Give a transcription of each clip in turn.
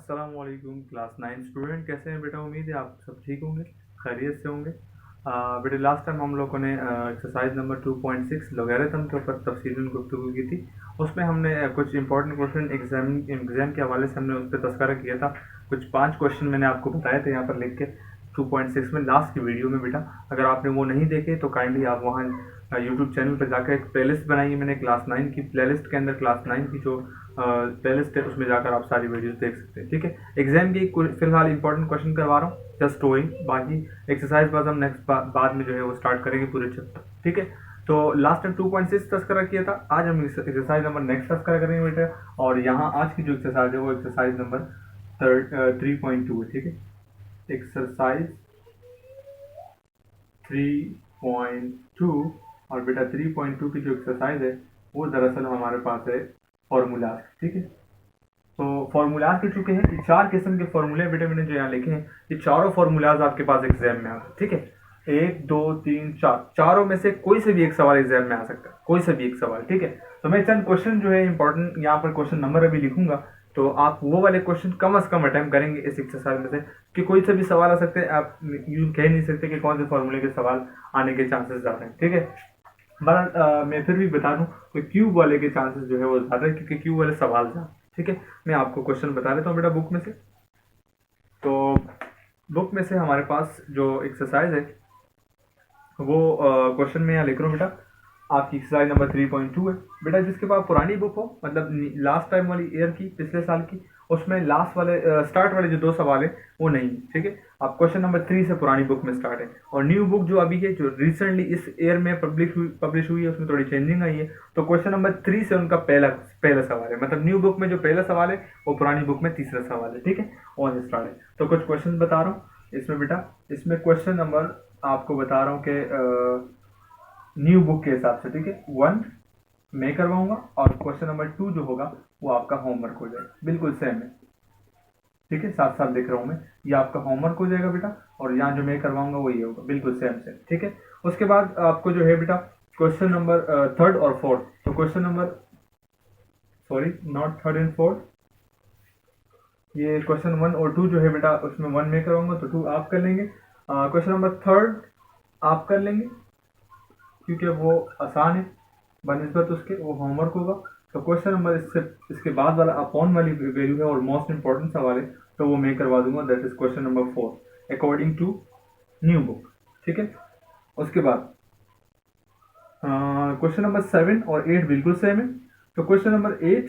अस्सलाम वालेकुम class 9 student, कैसे हैं बेटा? उम्मीद है आप सब ठीक होंगे, खैरियत से होंगे। बेटा लास्ट टाइम हम लोगों ने एक्सरसाइज नंबर 2.6 लोगैरिथम के ऊपर तफसीलन गुफ्तगू की थी। उसमें हमने कुछ इंपॉर्टेंट क्वेश्चन एग्जाम के हवाले से हमने उस पर तस्करा किया था। कुछ 5 क्वेश्चन मैंने आपको बताए थे यहाँ पर लिख के 2.6 में लास्ट की वीडियो में। बेटा अगर आपने वो नहीं देखे तो काइंडली आप वहाँ यूट्यूब चैनल पर जाकर एक प्लेलिस्ट बनाई है मैंने क्लास 9 की। प्लेलिस्ट के अंदर क्लास 9 की जो प्लेलिस्ट है उसमें जाकर आप सारी वीडियोस देख सकते हैं। ठीक है, एग्जाम की फिलहाल इंपॉर्टेंट क्वेश्चन करवा रहा हूँ, जस्ट वही। बाकी एक्सरसाइज बाद हम नेक्स्ट बाद में जो है वो स्टार्ट करेंगे पूरे चैप्टर। ठीक है, तो लास्ट टाइम 2.6 तस्करा किया था, आज हम एक्सरसाइज नंबर नेक्स्ट तस्करा करेंगे बेटा। और यहाँ आज की जो एक्सरसाइज है वो एक्सरसाइज नंबर 3.2 है। ठीक है, एक्सरसाइज 3.2। और बेटा 3.2 की जो एक्सरसाइज है वो दरअसल हमारे पास है फॉर्मूलाज। ठीक है, तो फॉर्मूलाज के चुके हैं, 4 किस्म के फॉर्मूले बेटे मैंने जो यहाँ लिखे हैं, ये चारों फॉर्मूलाज आपके पास एग्जाम में आते हैं। ठीक है, 1 2 3 4, चारों में से कोई से भी एक सवाल एग्जाम में आ सकता है, कोई से भी एक सवाल। ठीक है, तो मैं चंद क्वेश्चन जो है इंपॉर्टेंट यहाँ पर क्वेश्चन नंबर अभी लिखूंगा, तो आप वो वाले क्वेश्चन कम से कम अटेम्प्ट करेंगे इस एक्सरसाइज में से, कि कोई से भी सवाल आ सकते हैं। आप यूं कह नहीं सकते कि कौन से फॉर्मूले के सवाल आने के चांसेस ज़्यादा हैं। ठीक है, बट मैं फिर भी बता दूं कि क्यूब वाले के चांसेस जो है वो ज़्यादा है, क्योंकि क्यूब वाले सवाल ज़्यादा। ठीक है, मैं आपको क्वेश्चन बता देता हूँ बेटा बुक में से। तो बुक में से हमारे पास जो एक्सरसाइज है वो क्वेश्चन में यहाँ लिख रहा हूँ बेटा, आपकी एक्सरसाइज नंबर 3.2 है। बेटा जिसके पास पुरानी बुक हो, मतलब लास्ट टाइम वाली ईयर की, पिछले साल की, उसमें लास्ट वाले स्टार्ट वाले जो 2 सवाल है वो नहीं। ठीक है, आप क्वेश्चन नंबर 3 से पुरानी बुक में स्टार्ट है। और न्यू बुक जो अभी है, जो रिसेंटली इस ईयर में पब्लिश हुई है, उसमें थोड़ी चेंजिंग आई है। तो क्वेश्चन नंबर 3 से उनका पहला सवाल है, मतलब न्यू बुक में जो पहला सवाल है वो पुरानी बुक में तीसरा सवाल है। ठीक है, और स्टार्ट है। तो कुछ क्वेश्चन बता रहा हूँ इसमें बेटा। इसमें क्वेश्चन नंबर आपको बता रहा हूँ कि न्यू बुक के हिसाब से। ठीक है, 1 मैं करवाऊंगा और क्वेश्चन नंबर 2 जो होगा वो आपका होमवर्क हो जाएगा, बिल्कुल सेम है। ठीक है, साथ साथ लिख रहा हूँ मैं, ये आपका होमवर्क हो जाएगा बेटा, और यहाँ जो मैं करवाऊंगा वो ये होगा, बिल्कुल सेम सेम। ठीक है, उसके बाद आपको जो है बेटा क्वेश्चन नंबर 3rd और 4th, तो question number, sorry not 3rd and 4th, ये क्वेश्चन 1 और 2 जो है बेटा, उसमें 1 मैं करवाऊंगा तो 2 आप कर लेंगे। क्वेश्चन नंबर 3rd आप कर लेंगे क्योंकि वो आसान है बनिस्बत उसके, वो होमवर्क होगा। तो क्वेश्चन नंबर इसके बाद वाला अपॉन वाली वैल्यू है और मोस्ट इंपॉर्टेंट सवाल है, तो वो मैं करवा दूंगा, that is question number 4 according to new book. ठीक है, उसके बाद क्वेश्चन नंबर 7 और 8 बिल्कुल सेम है। तो क्वेश्चन नंबर 8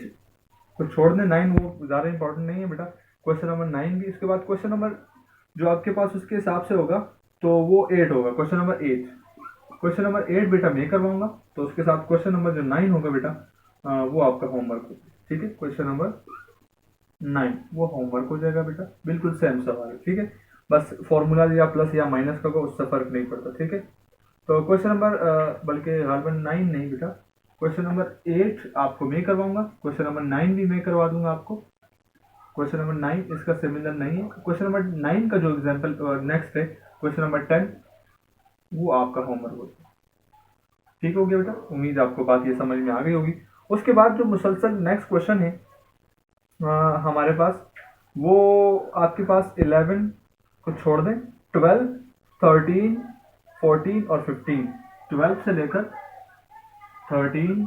को छोड़ दें, 9 वो ज़्यादा इंपॉर्टेंट नहीं है बेटा। क्वेश्चन नंबर 9 भी, उसके बाद क्वेश्चन नंबर जो आपके पास उसके हिसाब से होगा तो वो 8 होगा, क्वेश्चन नंबर 8। क्वेश्चन नंबर 8 बेटा मैं करवाऊंगा, तो उसके साथ क्वेश्चन नंबर जो 9 होगा बेटा, वो आपका होमवर्क होगा। ठीक है, क्वेश्चन नंबर 9 वो होमवर्क हो जाएगा बेटा, बिल्कुल सेम सवाल है। ठीक है, बस फॉर्मूला या प्लस या माइनस का उससे फर्क नहीं पड़ता। ठीक है, तो क्वेश्चन नंबर बल्कि गालबन 9 नहीं बेटा, क्वेश्चन नंबर 8 आपको मैं करवाऊंगा, क्वेश्चन नंबर 9 भी मैं करवा दूंगा आपको। क्वेश्चन नंबर 9 इसका सिमिलर नहीं है। क्वेश्चन नंबर 9 का जो एग्जाम्पल नेक्स्ट है, क्वेश्चन नंबर 10, वो आपका होमवर्क होगा। ठीक हो गया बेटा, उम्मीद आपको बात ये समझ में आ गई होगी। उसके बाद जो मुसलसल नेक्स्ट क्वेश्चन है हमारे पास, वो आपके पास 11 को छोड़ दें, 12 13 14 और 15, 12 से लेकर 13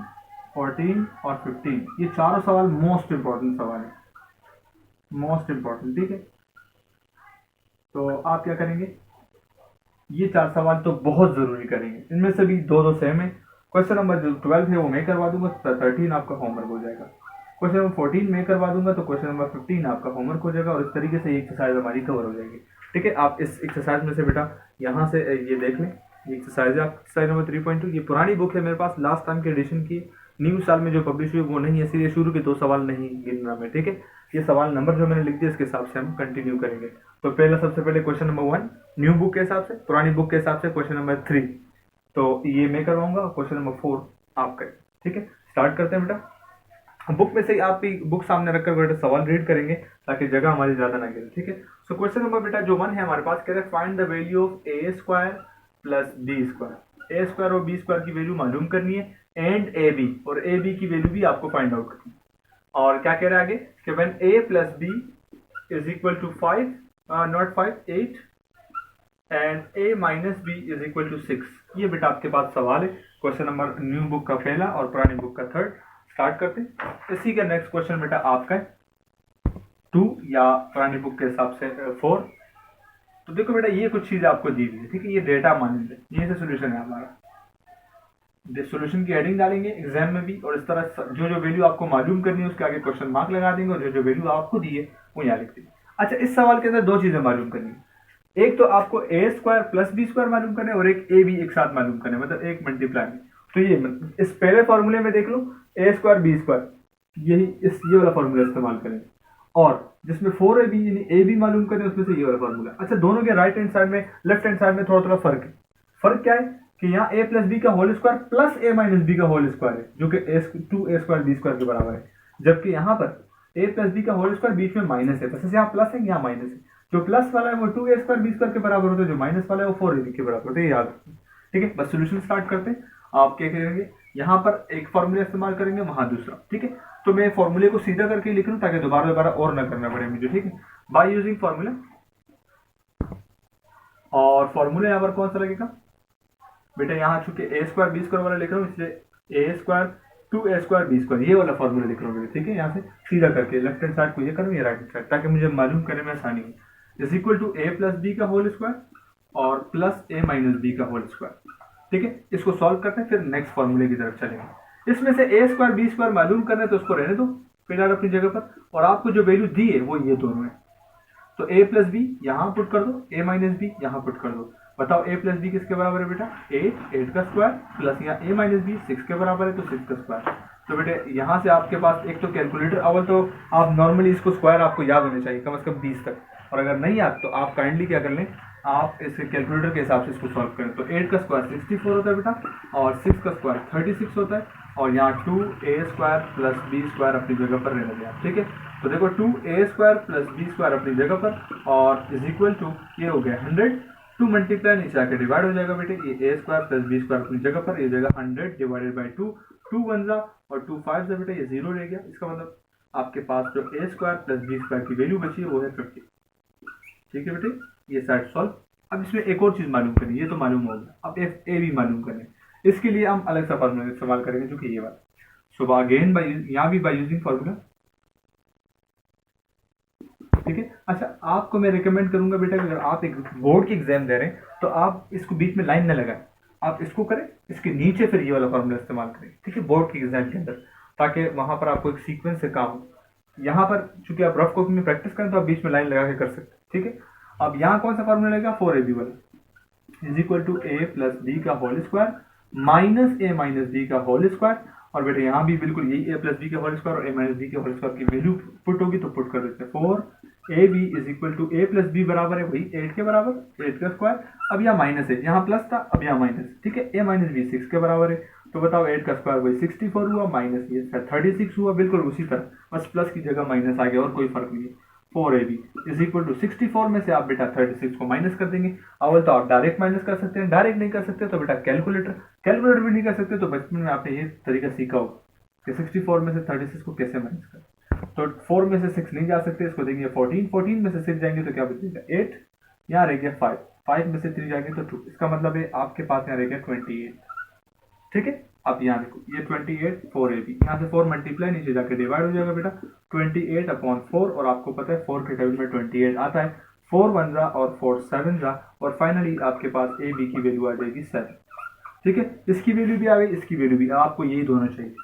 14 और 15, ये चारों सवाल मोस्ट इंपॉर्टेंट सवाल है, मोस्ट इंपॉर्टेंट। ठीक है, तो आप क्या करेंगे, ये 4 सवाल तो बहुत जरूरी करेंगे, इनमें से भी 2 सेम है। क्वेश्चन नंबर जो 12 है वो मैं करवा दूंगा, 13 आपका होमवर्क हो जाएगा। क्वेश्चन नंबर 14 मैं करवा दूंगा, तो क्वेश्चन नंबर 15 आपका होमवर्क हो जाएगा, और इस तरीके से ये एक्सरसाइज हमारी कवर हो जाएगी। ठीक है, आप इस एक्सरसाइज में से बेटा यहाँ से ये देख लें, ये एक्सरसाइज है आप एक्सरसाइज नंबर 3.2। ये पुरानी बुक है मेरे पास, लास्ट टाइम के एडिशन की, न्यू साल में जो पब्लिश हुई वो नहीं है, इसलिए शुरू के 2 सवाल नहीं गिनना में। ठीक है, ये सवाल नंबर जो मैंने लिख दिया इसके हिसाब से हम कंटिन्यू करेंगे। तो पहला सबसे पहले क्वेश्चन नंबर 1 न्यू बुक के हिसाब से, पुरानी बुक के हिसाब से क्वेश्चन नंबर 3, तो ये मैं करवाऊंगा, क्वेश्चन नंबर 4 आप करें। ठीक है, स्टार्ट करते हैं बेटा। बुक में से आप भी बुक सामने रखकर बेटा सवाल रीड करेंगे ताकि जगह हमारी ज्यादा ना गिरे। ठीक है, सो क्वेश्चन नंबर बेटा जो 1 है हमारे पास, कह रहे हैं find the value of A square plus B square. A square और बी स्क्वायर की वैल्यू मालूम करनी है, एंड ए बी, और ए बी की वैल्यू भी आपको फाइंड आउट करनी है। और क्या कह रहा है आगे कि when A plus B is equal to 5, not 5, 8 and a minus B is equal to 6। ये बेटा आपके पास सवाल है। क्वेश्चन नंबर न्यू बुक का पहला और पुरानी बुक का थर्ड। स्टार्ट करते हैं। इसी का नेक्स्ट क्वेश्चन बेटा आपका है 2 या पुरानी बुक के हिसाब से 4। तो देखो बेटा ये कुछ चीज़ आपको दी हुई है, ठीक है। ये डेटा मान लीजिए, ये से सोल्यूशन है हमारा। सोल्यूशन की हेडिंग डालेंगे एग्जाम में भी, और इस तरह जो जो वैल्यू आपको मालूम करनी है उसके आगे क्वेश्चन मार्क लगा देंगे, और जो जो वैल्यू आपको दी है वो यहाँ लिख देंगे। अच्छा, इस सवाल के अंदर दो चीजें मालूम करनी है। एक तो आपको ए स्क्वायर प्लस बी स्क्वायर मालूम करना है, और एक ए बी एक साथ मालूम करना है, मतलब एक मल्टीप्लाई में। तो ये इस पहले फॉर्मूले में देख लो, ए स्क्वायर बी स्क्वायर, यही ये वाला फॉर्मूला इस्तेमाल करेंगे। और जिसमें 4ab यानी ए बी मालूम करें, उसमें से ये वाला फॉर्मूला। अच्छा, दोनों के राइट हैंड साइड में लेफ्ट हैंड साइड में थोड़ा थोड़ा फर्क है। फर्क क्या है कि यहाँ a प्लस बी का whole square plus a minus B का होल स्क्वायर है, जो कि 2a स्क्वायर बी स्क्वायर के बराबर है। जबकि यहाँ पर a प्लस बी का होल स्क्वायर बीच में माइनस है, बस यहाँ प्लस है यहाँ माइनस है। जो प्लस वाला है वो 2a स्क्वायर बी स्क्वायर के बराबर होता है, जो माइनस वाला है वो 4ab के बराबर होता है। याद रखिए, ठीक है। बस सोल्यूशन स्टार्ट करते हैं। आप क्या करेंगे, यहाँ पर एक फॉर्मूला इस्तेमाल करेंगे, वहां दूसरा, ठीक है। तो मैं फॉर्मूले को सीधा करके लिख लूँ ताकि दोबारा दोबारा और ना करना पड़े मुझे, ठीक है। बाय यूजिंग फॉर्मूला, और फॉर्मूला यहाँ पर कौन सा लगेगा बेटा, यहाँ चूंकि ए स्क्वायर बी स्क्वायर वाला लिख रहा हूँ, इसलिए A square 2a square B square ये वाला फॉर्मूला लिख रहा हूँ, ठीक है। यहाँ से सीधा करके लेफ्ट हैंड साइड को ये करूँ, ये राइट हैंड साइड, ताकि मुझे मालूम करने में आसानी हो। Is equal to a plus B का होल स्क्वायर और प्लस a माइनस बी का होल स्क्वायर, ठीक है। इसको सॉल्व करते हैं, फिर नेक्स्ट फॉर्मूले की तरफ चलेंगे। इसमें से a स्क्वायर बी स्क्वायर मालूम करना है, तो उसको रहने दो फिलहाल अपनी जगह पर, और आपको जो वैल्यू दी है वो ये दोनों है। तो a प्लस बी यहाँ पुट कर दो, a माइनस बी यहाँ पुट कर दो। बताओ a प्लस बी किसके बराबर है बेटा, 8 का स्क्वायर प्लस यहाँ a माइनस बी 6 के बराबर है, तो 6 का स्क्वायर। तो बेटे यहाँ से आपके पास एक तो कैलकुलेटर, अव्वल तो आप नॉर्मली इसको स्क्वायर आपको याद होने चाहिए कम से कम 20 तक, और अगर नहीं याद तो आप काइंडली क्या कर लें, आप इस कैलकुलेटर के हिसाब से इसको सॉल्व करें। तो 8 का स्क्वायर 64 होता है बेटा, और 6 का स्क्वायर 36 होता है, और यहाँ 2a square plus B square अपनी जगह पर रहने दें, ठीक है। तो देखो 2a square plus B square अपनी जगह पर, और इज इक्वल टू ये हो गया 100, 2 मल्टीप्लाई नीचे आके डिवाइड हो जाएगा बेटे, ये a square plus B square अपनी जगह पर, ये जगह 100 डिवाइडेड बाई 2, 2 1 जा और 2 5 जा बेटा, ये 0 रह गया। इसका मतलब आपके पास जो a square plus B square की वैल्यू बची है वो है 50, ठीक है बेटे। ये साइड सॉल्व। अब इसमें एक और चीज मालूम करनी, ये तो मालूम हो गया, अब a भी मालूम करना है। इसके लिए हम अलग सा फॉर्मूला इस्तेमाल करेंगे, जो कि ये वाला। सो अगेन बाय, यहाँ भी बाय यूजिंग फॉर्मूला, ठीक है। अच्छा, आपको मैं रिकमेंड करूंगा बेटा, अगर आप एक बोर्ड की एग्जाम दे रहे हैं तो आप इसको बीच में लाइन न लगाएं, आप इसको करें, इसके नीचे फिर ये वाला फॉर्मूला इस्तेमाल करें, ठीक है, बोर्ड की एग्जाम के अंदर, ताकि वहां पर आपको एक सीक्वेंस से काम हो। यहाँ पर चूंकि आप रफ कॉपी में प्रैक्टिस करें तो आप बीच में लाइन लगा के कर सकते हैं, ठीक है। अब यहाँ कौन सा फॉर्मूला लगेगा, 4ab वाला, is equal to a plus B का whole square minus a minus B का होल स्क्वायर। और बेटे यहाँ भी बिल्कुल यही a प्लस बी का होल स्क्वायर और a माइनस बी के होल स्क्वायर की वैल्यू पुट होगी, तो पुट कर देते हैं। 4ab is equal to a plus B बराबर है वही 8 के बराबर, 8 का स्क्वायर। अब यहाँ माइनस है, यहाँ प्लस था, अब यहाँ माइनस, ठीक है। a माइनस बी 6 के बराबर है, तो बताओ 8 का स्क्वायर वही 64 हुआ, माइनस ये 36 हुआ, बिल्कुल उसी तरह, बस प्लस की जगह माइनस आ गया, और कोई फर्क नहीं है। 4ab इज इक्वल टू 64 में से आप बेटा 36 को माइनस कर देंगे। अव्वल तो आप डायरेक्ट माइनस कर सकते हैं, डायरेक्ट नहीं कर सकते तो बेटा कैलकुलेटर भी नहीं कर सकते, तो बचपन में आपने ये तरीका सीखा होगा कि 64 में से 36 को कैसे माइनस करें। तो 4 में से 6 नहीं जा सकते, इसको देंगे 14 में से 6 जाएंगे तो क्या बचेगा 8, यहाँ रह गया 5 में से 3 जाएंगे तो 2, इसका मतलब है आपके पास यहाँ रह गया 28, ठीक है। अब यहाँ देखो ये 28 4ab, यहाँ से 4 मल्टीप्लाई नीचे जाके डिवाइड हो जाएगा बेटा, 28 अपॉन 4, और आपको पता है 4 के टेबल में 28 आता है, 4 1 जा और 4 7 जा, और फाइनली आपके पास ab की वैल्यू आ जाएगी 7, ठीक है। इसकी वैल्यू भी आ गई, इसकी वैल्यू भी, आपको यही दोनों चाहिए,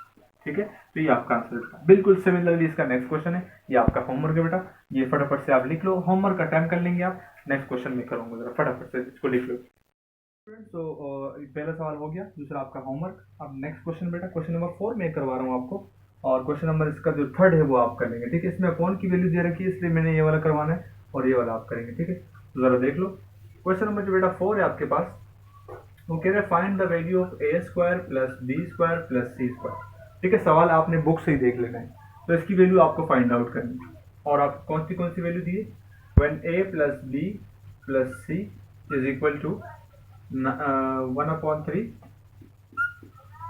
ठीक है। तो ये आपका आंसर है। बिल्कुल सिमिलरली इसका नेक्स्ट क्वेश्चन है, ये आपका होमवर्क है बेटा, ये फटाफट से आप लिख लो, होमवर्क का टाइम कर लेंगे आप, नेक्स्ट क्वेश्चन में करूंगा, जरा फटाफट से इसको लिख लो। तो पहला सवाल हो गया, दूसरा आपका होमवर्क। अब नेक्स्ट क्वेश्चन बेटा, क्वेश्चन नंबर 4 में करवा रहा हूँ आपको, और क्वेश्चन नंबर इसका जो थर्ड है वो आप कर लेंगे, ठीक है। इसमें अपॉन की वैल्यू दे रखी है, इसलिए मैंने ये वाला करवाना है, और ये वाला आप करेंगे, ठीक है। तो जरा देख लो, क्वेश्चन नंबर जो बेटा 4 है आपके पास, वो कह रहे हैं find the value of a square plus B square plus C square, ठीक है। सवाल आपने बुक से ही देख लेना है, तो इसकी वैल्यू आपको फाइंड आउट करनी है, और आप कौन सी वैल्यू दी है, when a plus B plus C is equal to 1/3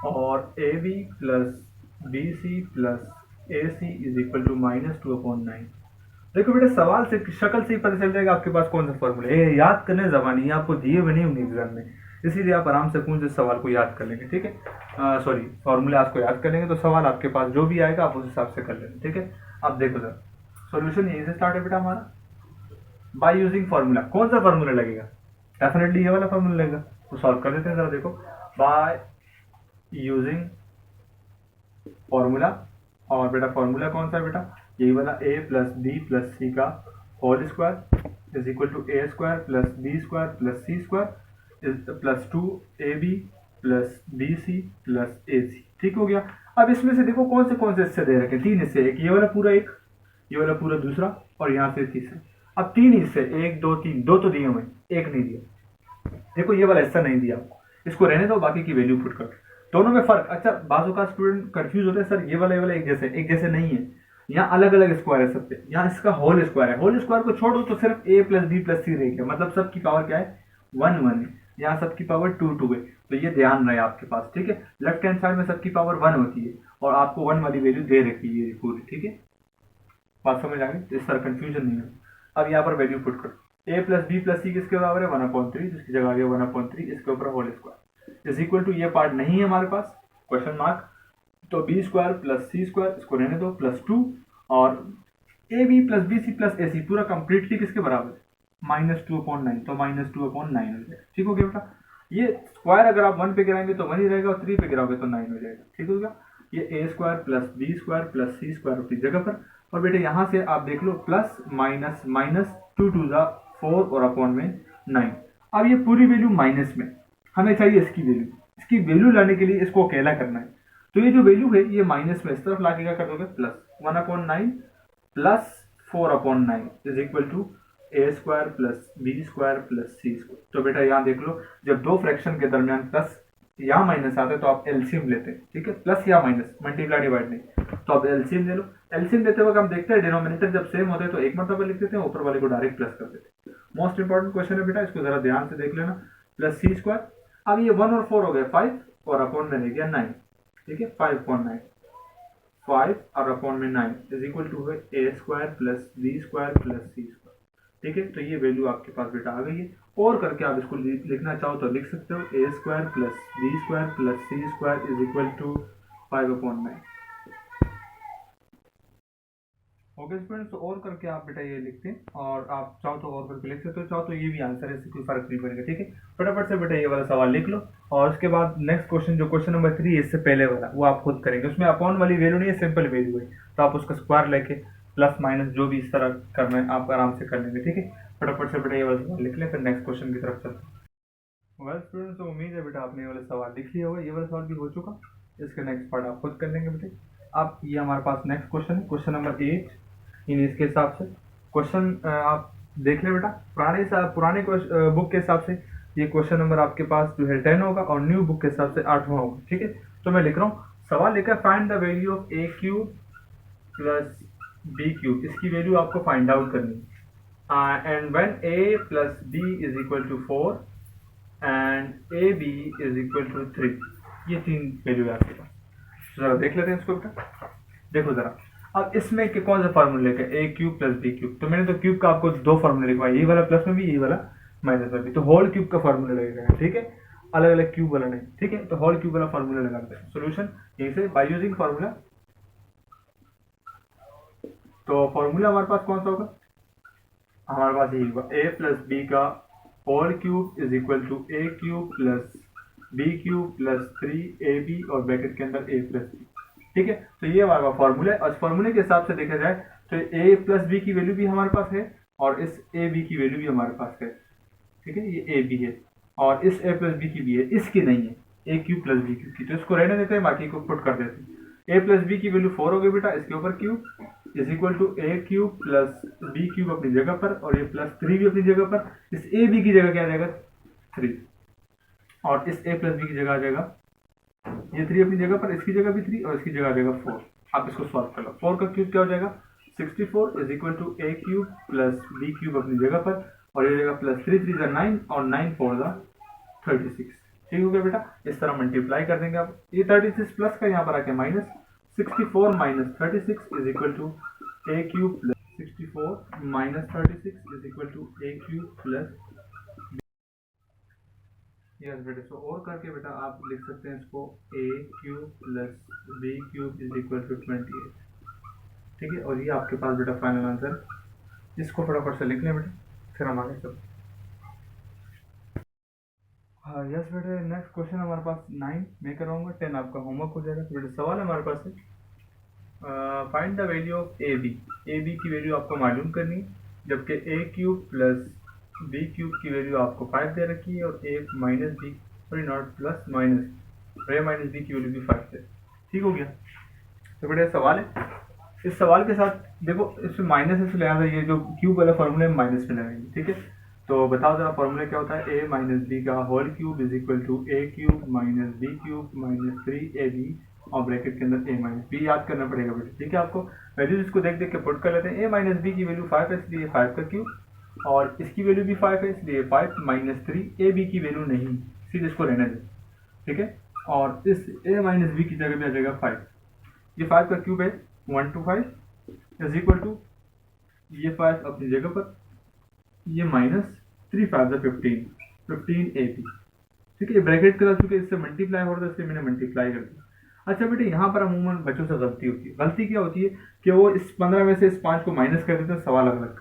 और ab plus bc plus ac is equal to -2/9। देखो बेटा सवाल से शक्ल से ही पता चल जाएगा आपके पास कौन सा फॉर्मूला है। ये याद करने जबानी आपको दिए हुए नहीं होंगे एग्जाम में, इसीलिए आप आराम से कौन से सवाल को याद कर लेंगे, ठीक है। सॉरी, फॉर्मूला आपको याद कर लेंगे तो सवाल आपके पास जो भी आएगा आप उस हिसाब से कर लेंगे, ठीक है। आप देखो सर, सॉल्यूशन यहीं से स्टार्ट है बेटा हमारा, बाय यूजिंग फार्मूला। कौन सा फार्मूला लगेगा? डेफिनेटली ये वाला फार्मूला लगेगा। तो सॉल्व कर देते हैं जरा, देखो बाय यूजिंग फॉर्मूला। और बेटा फॉर्मूला कौन सा है बेटा? यही वाला a plus B plus C का whole square is equal to A square plus B square plus C square is plus 2ab plus B C plus A C. ठीक हो गया। अब इसमें से देखो कौन से हिस्से दे रखे, तीन हिस्से, एक ये वाला पूरा, एक ये वाला पूरा दूसरा, और यहाँ से तीसरा। अब तीन हिस्से, एक दो तीन, दो तो दिए हुए, एक नहीं दिया। देखो ये वाला हिस्सा नहीं दिया आपको, इसको रहने दो, बाकी की वैल्यू पुट कर। दोनों में फर्क, अच्छा बाजू का स्टूडेंट कंफ्यूज होते हैं, सर ये वाला एक जैसे नहीं है, यहाँ अलग अलग स्क्वायर है सबसे, यहाँ इसका होल स्क्वायर है। होल स्क्वायर को छोड़ो तो सिर्फ a प्लस बी प्लस सी रह गया, मतलब सबकी पावर क्या है? 1 1 है। यहाँ सबकी पावर 2 2 है, तो ये ध्यान रहे आपके पास, ठीक है। लेफ्ट हैंड साइड में सबकी पावर 1 होती है और आपको 1 वाली वैल्यू दे रखी है पूरी, ठीक है। बात समझ आ गई? तो इस तरह कंफ्यूजन नहीं हो। अब यहाँ पर वैल्यू पुट करो, a प्लस बी प्लस सी किसके बराबर है? 1/3, जिसकी जगह आ गया 1/3, इसके ऊपर whole square is equal to, ये पार्ट नहीं है हमारे पास, क्वेश्चन मार्क, तो B square plus C square, इसको रहने दो, प्लस 2, और A B plus B C plus A C पूरा कंप्लीटली किसके बराबर है? -2/9, तो -2/9 हो जाएगा। ठीक हो गया बेटा। ये स्क्वायर अगर आप 1 पे गिराएंगे तो 1 ही रहेगा, और 3 पे गिराओगे तो 9 हो जाएगा। ठीक हो गया। ये A square plus B square plus C square अपनी जगह पर, और बेटे यहाँ से आप देख लो प्लस माइनस माइनस 2 2 4 और अपॉन में 9। अब ये पूरी वैल्यू माइनस में, हमें चाहिए इसकी वैल्यू लाने के लिए इसको अकेला करना है। तो ये जो वैल्यू है ये माइनस में इस तरफ लाके क्या कर दोगे? Plus 1/9 plus 4/9 is equal to A square plus B square plus C square. तो बेटा यहाँ देख लो, जब दो फ्रैक्शन के दरमियान प्लस या माइनस आते हैं तो आप एलसीएम लेते हैं, ठीक है। प्लस या माइनस, मल्टीप्लाई डिवाइड नहीं, तो आप एलसीएम ले लो। एलसीएम देते वक्त हम देखते हैं डिनोमिनेटर जब सेम होते हैं तो एक मरतबा लिख देते हैं, ऊपर वाले को डायरेक्ट प्लस कर देते हैं। मोस्ट इंपॉर्टेंट क्वेश्चन है बेटा, इसको जरा ध्यान से देख लेना। प्लस सी स्क्वायर, अब ये 1 और 4 हो गए 5, और अपॉन में रह गया 9, ठीक है। 5/9, 5 और अपॉन में 9 इज इक्वल टू है A square plus B square plus C square, ठीक है। तो ये वैल्यू आपके पास बेटा आ गई है, और करके आप इसको लिखना चाहो तो लिख सकते हो, A square plus B square plus C square is equal to 5/9। Okay students, तो और करके आप बेटा ये लिखते हैं, और आप चाहो तो और करके लिख सकते हो, चाहो तो ये भी आंसर है, इससे कोई फर्क नहीं पड़ेगा, ठीक है। फटाफट से बेटा ये वाला सवाल लिख लो, और उसके बाद नेक्स्ट क्वेश्चन जो क्वेश्चन नंबर 3 इससे पहले वाला वो आप खुद करेंगे। उसमें अपॉन वाली वैल्यू नहीं है, सिंपल वैल्यू है, तो आप उसका स्क्वायर लेके प्लस माइनस जो भी इस तरह करना है आप आराम से कर लेंगे, ठीक है। फटाफट से बेटा ये वाला सवाल लिख लें, फिर नेक्स्ट क्वेश्चन की तरफ चलते हैं। वेल स्टूडेंट्स, तो उम्मीद है बेटा आपने ये वाला सवाल लिख लिया होगा, ये वाला सवाल भी हो चुका, इसका नेक्स्ट पार्ट आप खुद कर लेंगे बेटे। अब ये हमारे पास नेक्स्ट क्वेश्चन है, क्वेश्चन नंबर 8। इन इसके हिसाब से क्वेश्चन आप देख ले बेटा, पुराने बुक के हिसाब से ये क्वेश्चन नंबर आपके पास जो है 10 होगा, और न्यू बुक के हिसाब से 8वां होगा, ठीक है। तो मैं लिख रहा हूँ, सवाल लेकर find the value of A cube plus B cube, इसकी वैल्यू आपको फाइंड आउट करनी है। And when A plus B is equal to 4 and A B is equal to 3, ये 3 वैल्यू है आपके पास। जरा देख लेते हैं इसको बेटा, देखो जरा। अब इसमें के कौन सा फार्मूला लेकर ए क्यूब प्लस बी क्यूब, तो मैंने तो क्यूब का आपको 2 फार्मूला लिखवाया, ये वाला प्लस में भी, ये वाला माइनस में भी, तो होल क्यूब का फार्मूला लगेगा, ठीक है, अलग अलग क्यूब वाला नहीं, ठीक है। तो होल क्यूब वाला फार्मूला लगाते हैं। सोल्यूशन यहीं से बाय यूजिंग फार्मूला, तो फार्मूला हमारे पास कौन सा होगा? हमारे पास यही होगा, ए प्लस बी का whole cube is equal to A cube plus B cube plus 3ab और ब्रैकेट के अंदर ए प्लस बी, ठीक है। तो ये हमारा फार्मूला है, और फार्मूले के हिसाब से देखा जाए तो a प्लस बी की वैल्यू भी हमारे पास है, और इस ए बी की वैल्यू भी हमारे पास है, ठीक है। ये ए बी है, और इस a प्लस बी की भी है, इसकी नहीं है, ए क्यूब प्लस बी क्यूब की, तो इसको रहने देते हैं, बाकी को पुट कर देते हैं। a प्लस बी की वैल्यू 4 हो गई बेटा, इसके ऊपर cube is equal to A cube plus B cube अपनी जगह पर, और ये प्लस 3 भी अपनी जगह पर, इस ए बी की जगह क्या आ जाएगा? 3, और इस a प्लस बी की जगह आ जाएगा ये 3 अपनी जगह पर, इसकी जगह भी 3 और इसकी जगह आ जाएगा 4। आप इसको सॉल्व कर लो, 4 का क्यूब क्या हो जाएगा? 64 is equal to A cube plus B cube अपनी जगह पर, और ये जाएगा प्लस 3 3 9 और 9 4 36, ठीक हो गया बेटा। इस तरह मल्टीप्लाई कर देंगे आप, ये 36 प्लस का यहाँ पर आके minus 64 minus 36 is equal to A cube plus 64 minus 36 is equal to A cube plus, yes बेटा। सो और करके बेटा आप लिख सकते हैं इसको A cube plus B cube is equal to 28, ठीक है। और ये आपके पास बेटा फाइनल आंसर। इसको फटाफट से लिख लें बेटा, फिर हम आगे चलते हैं। हाँ यस बेटा, नेक्स्ट क्वेश्चन हमारे पास 9 मैं कराऊंगा, 10 आपका होमवर्क हो जाएगा। तो बेटा सवाल हमारे पास है, find the value of A B की वैल्यू आपको मालूम करनी है, जबकि A cube plus B cube की वैल्यू आपको 5 दे रखी है और A minus B, sorry not plus, minus A minus B की वैल्यू भी 5 है। ठीक हो गया। तो बेटा सवाल है, इस सवाल के साथ देखो इसमें माइनस है, लिहाजा ये जो क्यूब वाला फॉर्मूला है माइनस में लगाएंगे, ठीक है। तो बताओ जरा फॉर्मूला क्या होता है, ए माइनस बी का whole cube is equal to A cube minus B cube minus 3ab और ब्रैकेट के अंदर ए माइनस बी याद करना पड़ेगा बेटा, ठीक है। आपको वैल्यूज इसको देख देख के पुट कर लेते हैं। ए माइनस बी की वैल्यू 5 है इसलिए 5 का क्यूब, और इसकी वैल्यू भी 5 है इसलिए 5 माइनस 3, ए बी की वैल्यू नहीं, सीधे इसको रहने दें, ठीक है। और इस ए माइनस बी की जगह भी आ जाएगा 5, ये 5 का क्यूब है 125 इज इक्वल टू ये 5 अपनी जगह पर, ये माइनस 3 5 15 ए बी, ठीक है। ब्रैकेट के साथ चूंकि इससे मल्टीप्लाई हो रहा था इसलिए मैंने मल्टीप्लाई कर दिया। अच्छा बेटे यहाँ पर अमूमन बच्चों से गलती होती है। गलती क्या होती है कि वो इस 15 में से इस 5 को माइनस कर देते हैं सवाल अलग अलग,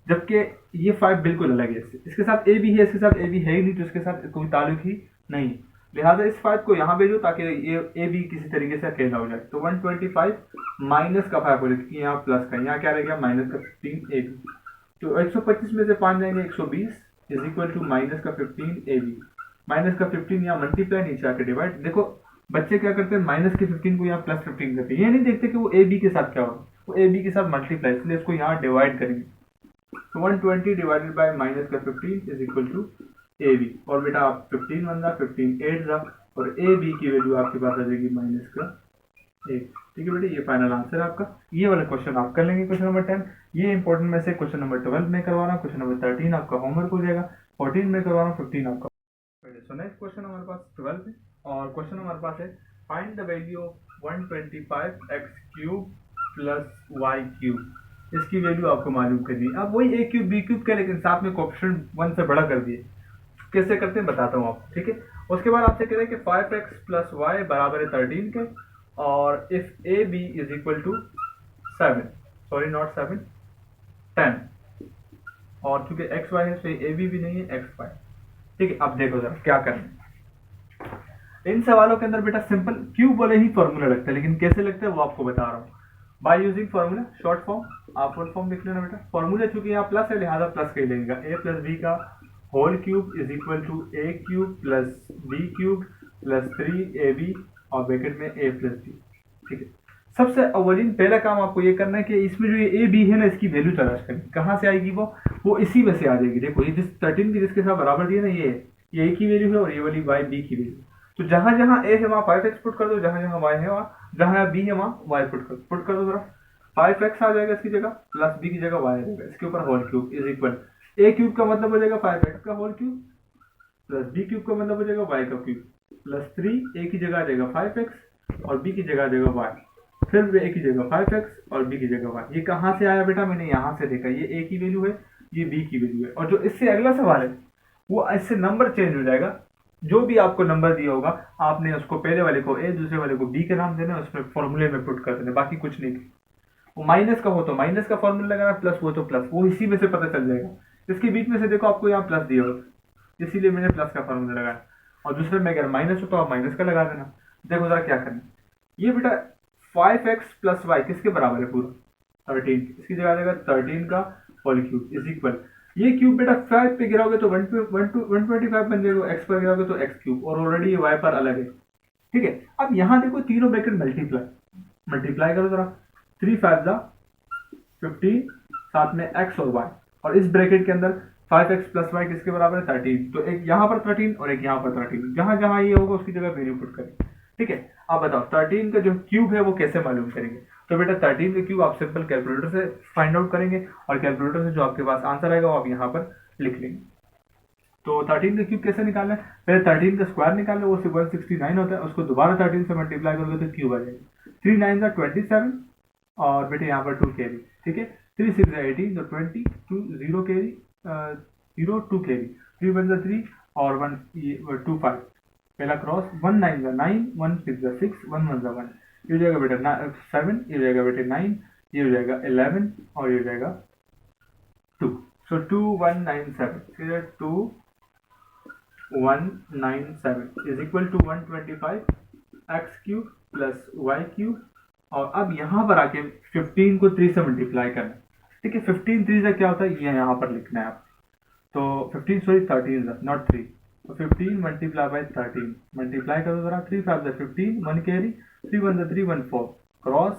जबकि ये 5 बिल्कुल अलग है इससे। इसके साथ ए भी है, इसके साथ ए भी है ही नहीं, तो इसके साथ कोई ताल्लुक ही नहीं। लिहाजा इस 5 को यहाँ भेजो ताकि ये ए भी किसी तरीके से अकेला हो जाए। तो 125 माइनस का 5 हो जाए, यहाँ प्लस का, यहाँ क्या रहेगा माइनस का 15 ए बी। तो 125 में से 5 जाएंगे 120 इज इक्वल टू माइनस का 15 ए बी। माइनस का 15 यहाँ मल्टीप्लाई, नीचे आके डिवाइड। देखो बच्चे क्या करते हैं, माइनस के 15 को यहाँ प्लस 15 करते हैं, ये नहीं देखते कि वो ए बी के साथ क्या होगा, वो ए बी के साथ मल्टीप्लाई, इसलिए इसको यहाँ डिवाइड करेंगे। तो 120 डिवाइडेड बाय माइनस का 15 is equal to A B. और बेटा आप 15 बन रहा, 15 8 रहा, और ए बी की वैल्यू आपके पास आ जाएगी माइनस का 1, ठीक है बेटा। ये फाइनल आंसर आपका। ये वाला क्वेश्चन आप कर लेंगे क्वेश्चन नंबर 10। ये इंपॉर्टेंट में से क्वेश्चन नंबर 12 में करवाना, क्वेश्चन नंबर 13 आपका होमवर्क हो जाएगा, 14 में करवाना, 15 आपका। सो नेक्स्ट क्वेश्चन हमारे पास 12 है, और क्वेश्चन हमारे पास है find the value of 125x cube plus Y cube. इसकी वैल्यू आपको मालूम करनी है। अब वही ए क्यूब बी क्यूब का, लेकिन साथ में कोएफिशिएंट 1 से बड़ा कर दिए। कैसे करते हैं बताता हूँ आपको, ठीक है। उसके बाद आपसे कह रहे हैं कि 5x प्लस वाई बराबर है 13 के, और if A B is equal to 7, sorry not 7 10, और चूंकि एक्स वाई है इसलिए ए बी भी नहीं है एक्स वाई, ठीक है। अब देखो जरा क्या करना है इन सवालों के अंदर बेटा। सिंपल क्यूब वाले ही फॉर्मूला लगता है, लेकिन कैसे लगता है वो आपको बता रहा हूँ। By using formula, short form, आप फुल फॉर्म लिख लेना बेटा। फॉर्मूला चूंकि यहाँ प्लस है लिहाजा प्लस का ही लगेगा। ए प्लस बी का whole cube is equal to A cube plus B cube plus 3ab और ब्रैकेट में ए प्लस बी, ठीक है। सबसे अवलिन पहला काम आपको ये करना है कि इसमें जो ये ए बी है ना, इसकी वैल्यू तलाश करनी। कहाँ से आएगी वो इसी में से आ जाएगी। देखो ये जिस 13 की जिसके साथ बराबर दिए ना, ये ए की वैल्यू है और ये वाली वाई बी की वैल्यू। तो जहां जहां ए है वहां 5x पुट कर दो, जहां जहां वाई है वहां, जहां बी है वहां वाई पुट कर दो जरा। 5x आ जाएगा इसकी जगह, प्लस बी की जगह वाई आ जाएगा, इसके ऊपर whole cube is equal A cube का मतलब हो जाएगा 5x का whole cube, plus B cube का मतलब हो जाएगा वाई का क्यूब, प्लस 3 ए की जगह आ जाएगा 5x और बी की जगह आ जाएगा वाई, फिर ए की जगह 5x और बी की जगह वाई। ये कहाँ से आया बेटा, मैंने यहाँ से देखा। ये ए की वैल्यू है, ये बी की वैल्यू है, और जो इससे अगला सवाल है वो इससे नंबर चेंज हो जाएगा। जो भी आपको नंबर दिया होगा आपने उसको पहले वाले को ए, दूसरे वाले को बी के नाम देना, उसमें फॉर्मूले में पुट कर देना, बाकी कुछ नहीं। वो माइनस का हो तो माइनस का फॉर्मूला लगाना, प्लस हो तो प्लस, वो इसी में से पता चल जाएगा। इसके बीच में से देखो आपको यहाँ प्लस दिया होगा, इसीलिए मैंने प्लस का फॉर्मूला लगाया, और दूसरे में अगर माइनस हो तो आप माइनस का लगा देना। देखो जरा क्या करना, ये बेटा 5x प्लस वाई किसके बराबर है, पूरा 13, इसकी जगह आ जाएगा 13 का होल क्यूब इज इक्वल, ये क्यूब बेटा 5 पे गिराओगे तो 125 बन जाएगा, एक्स पर गिराओगे तो एक्स क्यूब, और ऑलरेडी ये वाई पर अलग है, ठीक है। अब यहाँ देखो तीनों ब्रैकेट मल्टीप्लाई करो जरा, 3 5 जा 15, साथ में x और y, और इस ब्रैकेट के अंदर 5x प्लस वाई किसके बराबर है 13, तो एक यहाँ पर 13 और एक यहाँ पर 13, जहां जहां ये होगा उसकी जगह वैल्यू पुट करें, ठीक है। अब बताओ 13 का जो क्यूब है वो कैसे मालूम करेंगे। तो बेटा 13 का क्यूब आप सिंपल कैलकुलेटर से फाइंड आउट करेंगे, और कैलकुलेटर से जो आपके पास आंसर आएगा वो आप यहाँ पर लिख लेंगे। तो 13 का क्यूब कैसे निकालना है, पहले 13 का स्क्वायर निकाल लो, वो 169 होता है, उसको दोबारा 13 से मल्टीप्लाई करोगे तो क्यूब आ जाएगा, 3 9 27, और बेटे यहाँ पर 2 के भी, ठीक है। 3 6 18, तो 20, 2 0 कैरी, 0 2 कैरी, 3 1 3 और 1 2 5, पहला क्रॉस, 1 9 9, 1 6 6, 1 1 1, ये हो जाएगा बेटा 7, ये हो जाएगा बेटे 9, ये हो जाएगा 11 और ये हो जाएगा 2। So 2197, 2197 is equal to 125 X cube plus Y cube, और अब यहाँ पर आके 15 को 3 से मल्टीप्लाई करना है। ठीक है, 15 3 से क्या होता है ये यहाँ पर लिखना है आप, तो 15 सॉरी 13 नॉट 3, तो 15 मल्टीप्लाई बाय 13, मल्टीप्लाई करो जरा, 3 5 15, 1 कैरी, 3 1 3 1 4 क्रॉस,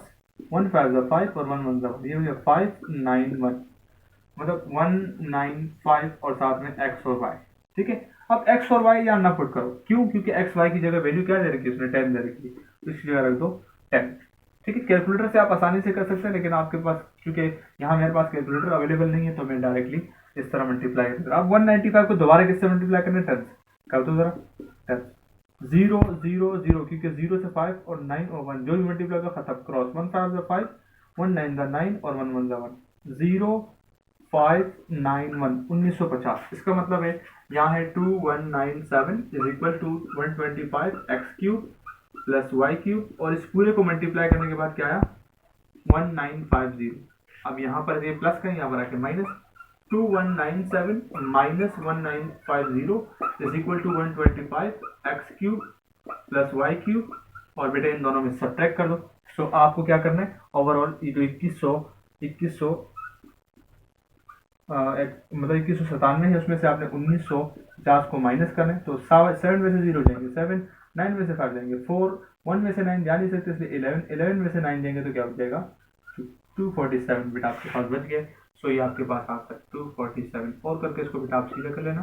1 5 5 और 1 1 1, ये हो गया 591, मतलब 195 और साथ में x और y। ठीक है, अब x और y यहाँ ना पुट करो, क्यों? क्योंकि x y की जगह वैल्यू क्या दे रखी है उसने, 10 दे रखी है, तो इसकी जगह रख दो 10। ठीक है, कैलकुलेटर से आप आसानी से कर सकते हैं, लेकिन आपके पास क्योंकि यहाँ मेरे पास कैलकुलेटर अवेलेबल नहीं है, तो मैं डायरेक्टली इस तरह मल्टीप्लाई करता हूँ। अब 195 को दोबारा किससे मल्टीप्लाई करना है, 10 कर दो जरा, 10 0 0 0, क्योंकि 0 से 5 और 9 और 1 जो भी मल्टीप्लाई होगा खत्म, क्रॉस, 1 5 5, 1 9 9 और 1 1 1, 0 591 1950। इसका मतलब है यहाँ है 2197 is equal to 125 X cube plus Y cube, और इस पूरे को मल्टीप्लाई करने के बाद क्या आया 1950। अब यहाँ पर ये प्लस का, यहाँ पर आके minus, 2197 minus 1950 is equal to 125 X cube plus Y cube, और बेटा इन दोनों में सब्ट्रैक्ट कर दो। सो आपको क्या करना है, ओवरऑल ये जो 2100 मतलब 2197 है, उसमें से आपने 1950 को माइनस करना है, तो 7 में से 0 जाएंगे 7, 9 में से 5 जाएंगे 4, 1 में से 9 जा नहीं सकते इसलिए 11 में से 9 जाएंगे तो क्या हो जाएगा 247 बेटा आपके पास बच गया। सो ये आपके पास आंसर 247, और करके इसको बेटा आप सीधा कर लेना।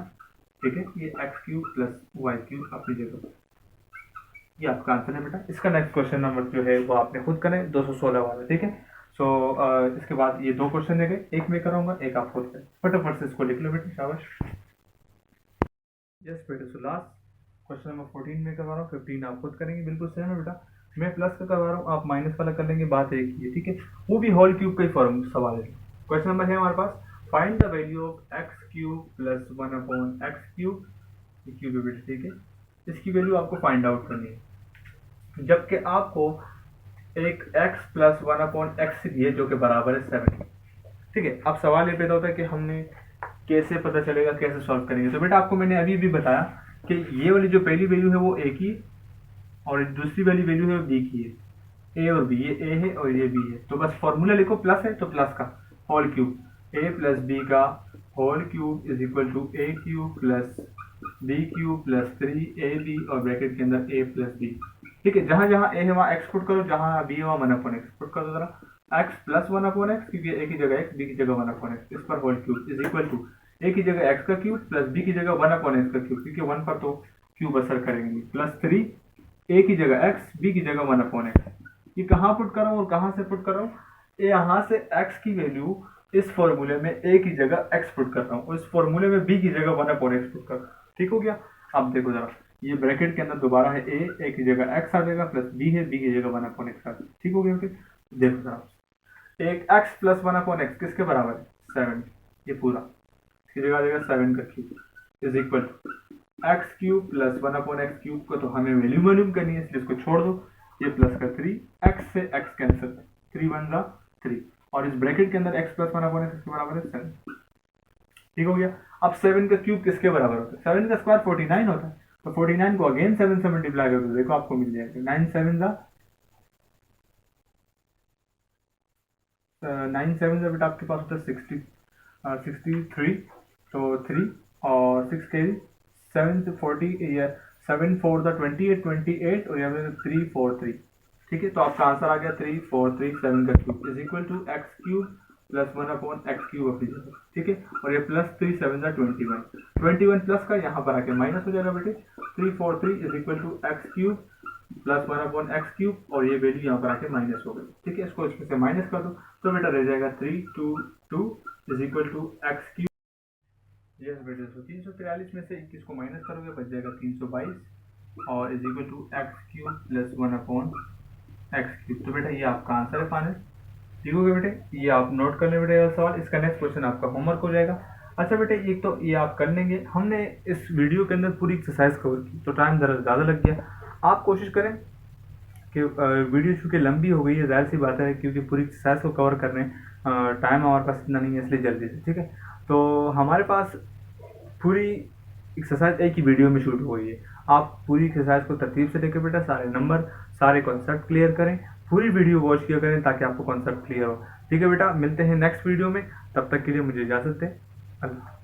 ठीक है, ये X cube plus Y cube अपनी जगह, ये आपका आंसर है बेटा। इसका नेक्स्ट क्वेश्चन नंबर जो है वो आपने खुद करें 216 वाला। ठीक है, सो इसके बाद ये 2 क्वेश्चन दे गए, एक मैं कराऊंगा एक आप खुद करें, फटाफट से इसको लिख लो बेटे, शाबाश। यस बेटे, सो लास्ट क्वेश्चन नंबर 14 में करवा रहा हूँ, 15 आप खुद करेंगे, बिल्कुल सेम है बेटा। मैं प्लस का करवा रहा हूँ, आप माइनस वाला कर लेंगे, बात एक ही है। ठीक है, वो भी होल क्यूब का ही फॉर्म सवाल है। क्वेश्चन नंबर है हमारे पास, find the value of x cube plus 1 upon x cube, cube है बेटा। ठीक है, इसकी वैल्यू आपको फाइंड आउट करनी है, जबकि आपको एक x प्लस 1 अपॉन एक्स दिए जो कि बराबर है 7। ठीक है, अब सवाल ये पैदा होता है कि हमने कैसे पता चलेगा, कैसे सॉल्व करेंगे। तो बेटा आपको मैंने अभी भी बताया कि ये वाली जो पहली वैल्यू है वो a की, और दूसरी वाली वैल्यू है b की है, a और b, ये a है और ये b है, तो बस फॉर्मूला लिखो, प्लस है तो प्लस का whole cube, a plus b का whole cube is equal to a cube plus b cube plus 3ab और ब्रैकेट के अंदर a प्लस b। ठीक है, जहां जहां a है वहां x पुट करो, जहां b है वहां 1 अपॉन x पुट कर दो जरा, x प्लस 1 अपॉन x, क्योंकि a की जगह x, b की जगह 1 अपॉन x, इस पर whole cube is equal to a की जगह x का क्यूब प्लस b की जगह 1 अपॉन x का क्यूब, क्योंकि 1 पर तो क्यूब असर करेंगे, प्लस 3 a की जगह x, b की जगह 1 अपॉन x। ये कहाँ पुट कर रहा हूँ और कहाँ से पुट कर रहा हूँ, यहाँ से x की वैल्यू इस फॉर्मूले में a की जगह x पुट कर रहा हूँ, और इस फॉर्मूले में b की जगह 1 अपॉन x पुट कर रहा हूँ। ठीक हो गया, अब देखो जरा, ये ब्रैकेट के अंदर दोबारा है a की जगह x आ जाएगा, प्लस b है, b की जगह 1 अपॉन x आ जाएगा। ठीक हो गया, फिर देखो जरा, एक x प्लस 1 अपॉन x किसके बराबर है, 7, ये पूरा इसकी जगह आ जाएगा 7 का cube is equal to X cube plus 1 upon x cube को तो हमें वैल्यू मालूम करनी है, इसलिए इसको छोड़ दो, ये प्लस का 3, x से x कैंसिल, 3 1 जा 3, और इस ब्रैकेट के अंदर x प्लस 1 अपॉन x के बराबर है 7। ठीक हो गया, अब 7 का क्यूब किसके बराबर होता है, 7 का स्क्वायर 49 होता है, तो 49 को अगेन 7 से मल्टीप्लाई कर दो, देखो आपको मिल जाएगा 9 7 जा 9 7 जा बेटा आपके पास होता है 63, तो 3 और 6 के 7 से 40, या 7 4 द 28 और यहाँ पे 3 4 3। ठीक है, तो आपका आंसर आ गया 3 4 3 7 का cube is equal to X cube plus 1 upon x cube अपनी जगह। ठीक है, और ये प्लस 3 7 द 21 प्लस का यहाँ पर आके माइनस हो जाएगा बेटे, 3 4 3 is equal to X cube plus 1 upon x cube, और ये वैल्यू यहाँ पर आके माइनस हो गई। ठीक है, इसको इसमें से माइनस कर दो, तो बेटा रह जाएगा 3 2 2 is equal to X cube. Yes बेटे, तो 343 में से 21 को माइनस करोगे बच जाएगा 322, और is equal to X cube plus 1 upon x cube. तो बेटा ये आपका आंसर है फाइनल। ठीक हो गया बेटे, ये आप नोट कर लें बेटे ये सवाल। इसका नेक्स्ट क्वेश्चन आपका होमवर्क हो जाएगा। अच्छा बेटे, एक तो ये आप कर लेंगे। हमने इस वीडियो के अंदर पूरी एक्सरसाइज कवर की तो टाइम ज़रा ज़्यादा लग गया। आप कोशिश करें कि वीडियो चूँकि लंबी हो गई है, ज़ाहिर सी बात है, क्योंकि पूरी एक्सरसाइज को कवर करने टाइम हमारे पास इतना नहीं है, इसलिए जल्दी से। ठीक है, तो हमारे पास पूरी एक्सरसाइज एक ही वीडियो में शूट हो गई है। आप पूरी एक्सरसाइज को तरतीब से लेकर बेटा सारे नंबर, सारे कॉन्सेप्ट क्लियर करें, पूरी वीडियो वॉच किया करें ताकि आपको कॉन्सेप्ट क्लियर हो। ठीक है बेटा, मिलते हैं नेक्स्ट वीडियो में, तब तक के लिए मुझे इजाज़त दें। अल्लाह।